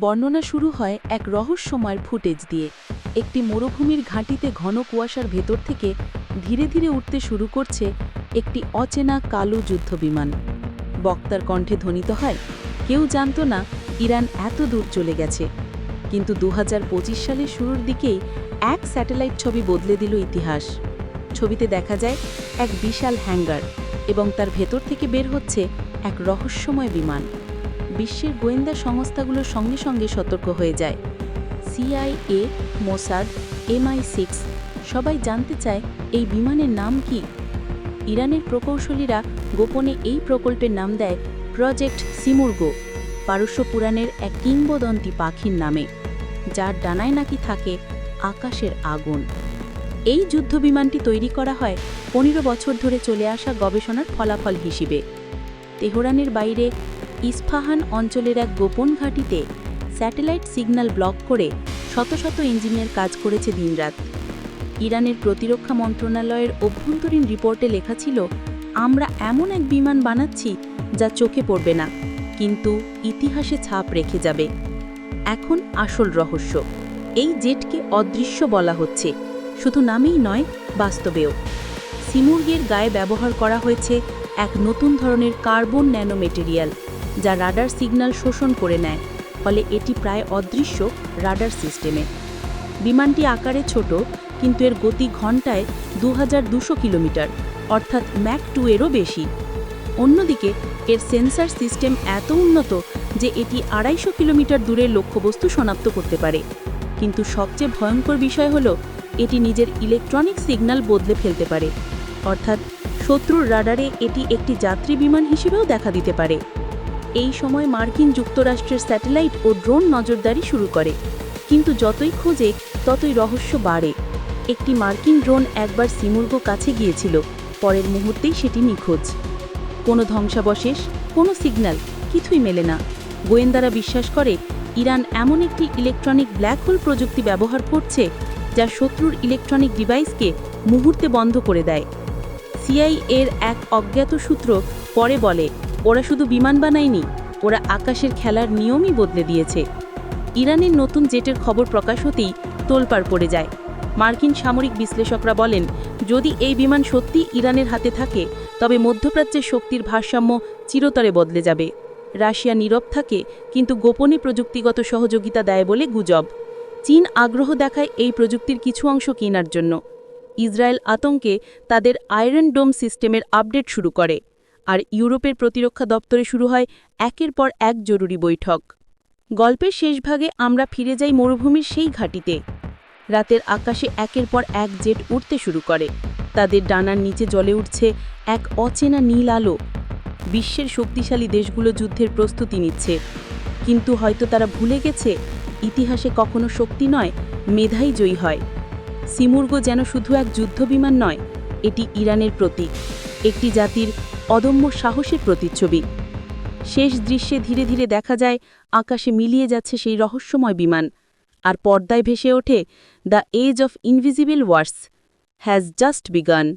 বর্ণনা শুরু হয় এক রহস্যময় ফুটেজ দিয়ে। একটি মরুভূমির ঘাঁটিতে ঘন কুয়াশার ভেতর থেকে ধীরে ধীরে উঠতে শুরু করছে একটি অচেনা কালো যুদ্ধবিমান। বক্তার কণ্ঠে ধ্বনিত হয়, কেউ জানত না ইরান এত দূর চলে গেছে। কিন্তু ২০২৫ সালের শুরুর দিকেই এক স্যাটেলাইট ছবি বদলে দিল ইতিহাস। ছবিতে দেখা যায় এক বিশাল হ্যাঙ্গার এবং তার ভেতর থেকে বের হচ্ছে এক রহস্যময় বিমান। বিশ্বের গোয়েন্দা সংস্থাগুলোর সঙ্গে সঙ্গে সতর্ক হয়ে যায়। CIA, মোসাদ, MI6 সবাই জানতে চায় এই বিমানের নাম কি। ইরানের প্রকৌশলীরা গোপনে এই প্রকল্পের নাম দেয় প্রজেক্ট সিমুরগো, পারস্য পুরাণের এক কিংবদন্তি পাখির নামে, যার ডানায় নাকি থাকে আকাশের আগুন। এই যুদ্ধবিমানটি তৈরি করা হয় ১৫ বছর ধরে চলে আসা গবেষণার ফলাফল হিসেবে। তেহরানের বাইরে ইস্পাহান অঞ্চলের এক গোপন ঘাঁটিতে স্যাটেলাইট সিগন্যাল ব্লক করে শত শত ইঞ্জিনিয়ার কাজ করেছে দিনরাত। ইরানের প্রতিরক্ষা মন্ত্রণালয়ের অভ্যন্তরীণ রিপোর্টে লেখা ছিল, আমরা এমন এক বিমান বানাচ্ছি যা চোখে পড়বে না, কিন্তু ইতিহাসে ছাপ রেখে যাবে। এখন আসল রহস্য, এই জেটকে অদৃশ্য বলা হচ্ছে, শুধু নামেই নয়, বাস্তবেও। সিমুরগের গায়ে ব্যবহার করা হয়েছে এক নতুন ধরনের কার্বন ন্যানো মেটেরিয়াল, যা রাডার সিগন্যাল শোষণ করে নেয়, ফলে এটি প্রায় অদৃশ্য রাডার সিস্টেমে। বিমানটি আকারে ছোট, কিন্তু এর গতি ঘন্টায় ২২০০ কিলোমিটার, অর্থাৎ ম্যাক 2 এরও বেশি। অন্যদিকে এর সেন্সর সিস্টেম এত উন্নত যে এটি ২৫০ কিলোমিটার দূরের লক্ষ্যবস্তু শনাক্ত করতে পারে। কিন্তু সবচেয়ে ভয়ঙ্কর বিষয় হল, এটি নিজের ইলেকট্রনিক সিগন্যাল বদলে ফেলতে পারে, অর্থাৎ শত্রুর রাডারে এটি একটি যাত্রী বিমান হিসেবেও দেখা দিতে পারে। এই সময় মার্কিন যুক্তরাষ্ট্রের স্যাটেলাইট ও ড্রোন নজরদারি শুরু করে, কিন্তু যতই খোঁজে ততই রহস্য বাড়ে। একটি মার্কিন ড্রোন একবার সিমুরগো কাছে গিয়েছিল, পরের মুহূর্তেই সেটি নিখোঁজ। কোনো ধ্বংসাবশেষ, কোনো সিগন্যাল, কিছুই মেলে না। গোয়েন্দারা বিশ্বাস করে ইরান এমন একটি ইলেকট্রনিক ব্ল্যাক হোল প্রযুক্তি ব্যবহার করছে, যা শত্রুর ইলেকট্রনিক ডিভাইসকে মুহূর্তে বন্ধ করে দেয়। CIA-এর এক অজ্ঞাত সূত্র পরে বলে, ওরা শুধু বিমান বানায়নি, ওরা আকাশের খেলার নিয়মই বদলে দিয়েছে। ইরানের নতুন জেটের খবর প্রকাশ হতেই তোলপাড় পড়ে যায়। মার্কিন সামরিক বিশ্লেষকরা বলেন, যদি এই বিমান সত্যি ইরানের হাতে থাকে, তবে মধ্যপ্রাচ্যের শক্তির ভারসাম্য চিরতরে বদলে যাবে। রাশিয়া নীরব থাকে, কিন্তু গোপনে প্রযুক্তিগত সহযোগিতা দেয় বলে গুজব। চীন আগ্রহ দেখায় এই প্রযুক্তির কিছু অংশ কেনার জন্য। ইসরায়েল আতঙ্কে তাদের আয়রন ডোম সিস্টেমের আপডেট শুরু করে, আর ইউরোপের প্রতিরক্ষা দপ্তরে শুরু হয় একের পর এক জরুরি বৈঠক। গল্পের শেষ ভাগে আমরা ফিরে যাই মরুভূমির সেই ঘাঁটিতে। রাতের আকাশে একের পর এক জেট উড়তে শুরু করে, তাদের ডানার নিচে জ্বলে উঠছে এক অচেনা নীল আলো। বিশ্বের শক্তিশালী দেশগুলো যুদ্ধের প্রস্তুতি নিচ্ছে, কিন্তু হয়তো তারা ভুলে গেছে, ইতিহাসে কখনো শক্তি নয়, মেধাই জয়ী হয়। সিমুরগো যেন শুধু এক যুদ্ধবিমান নয়, এটি ইরানের প্রতীক, একটি জাতির অদম্য সাহসের প্রতিচ্ছবি। শেষ দৃশ্যে ধীরে ধীরে দেখা যায় আকাশে মিলিয়ে যাচ্ছে সেই রহস্যময় বিমান, আর পর্দায় ভেসে ওঠে, the edge of invisible wars has just began.